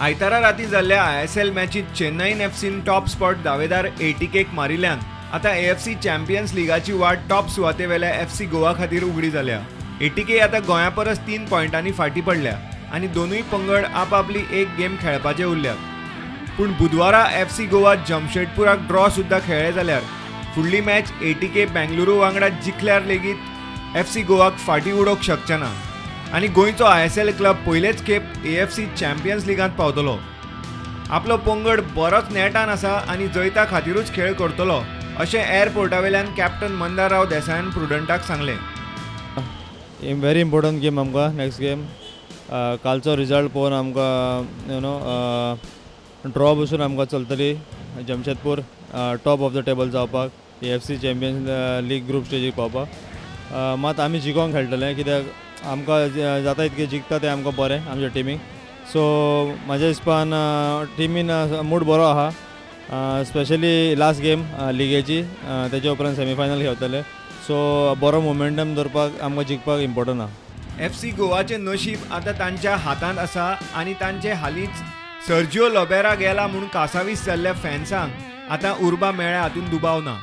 आयतारा राती जाल्ल्या ISL मॅचीत चेन्नईन एफसीन टॉप स्पॉट दावेदार एटीकेक मारिल्ल्यान आता AFC चॅम्पियन्स लिगाची वाट टॉप सुवातेवेल्या FC गोवा खातीर उगडी जाल्या। एटीके आता गोंया परस 3 पॉयंटांनी फाटीं पडल्या आनी दोनूय पंगड आपापली एक गेम खेळपाचे उरल्यात। पूण बुधवारा FC गोवा जमशेदपुराक ड्रॉ सुद्धा खेळ्ळे जाल्यार फुडली मॅच एटीके बेंगलुरू वांगडा जिखल्यार लेगीत FC गोवाक फाटीं उडोवंक शकचे ना आनी गोंयचो ISL क्लब पयलेच खेप AFC चॅम्पियन्स लिगांत पावतलो। आपलो पंगड बरोच नेटान आसा आनी जैता खातीरूच खेळ करतलो अशें एअरपोर्टावेल्यान कॅप्टन मंदाराव देसायान प्रुडंटाक सांगलें। व्हेरी इम्पॉर्टंट गेम आमकां नेक्स्ट गेम कालचो रिजल्ट पळोवन आमकां ड्रॉ बसून आमकां चलतली Jamshedpur top of the table जावपाक AFC चॅम्पियन्स लीग ग्रुप स्टेजीक पावपाक। मात आमी जिखोंक खेळटले कित्याक आमकां जाता इतकें जिखता तें आमकां बरें आमच्या टिमीक। सो म्हाज्या हिसपान टिमीन मूड बरो आहा, स्पेशली लास्ट गेम लिगेची तेजे उपरांत सेमीफायनल खेळटले। सो बरो मोमेंटम दवरपाक आमकां जिखपाक इम्पॉर्टंट आहा। FC गोवाचें नशीब आतां तांच्या हातांत आसा आनी तांचे हालींच सर्जिओ लोबेरा गेला म्हूण कासावीस जाल्ल्या फॅन्सांक आतां उर्बा मेळ्ळ्या हातून दुबाव ना।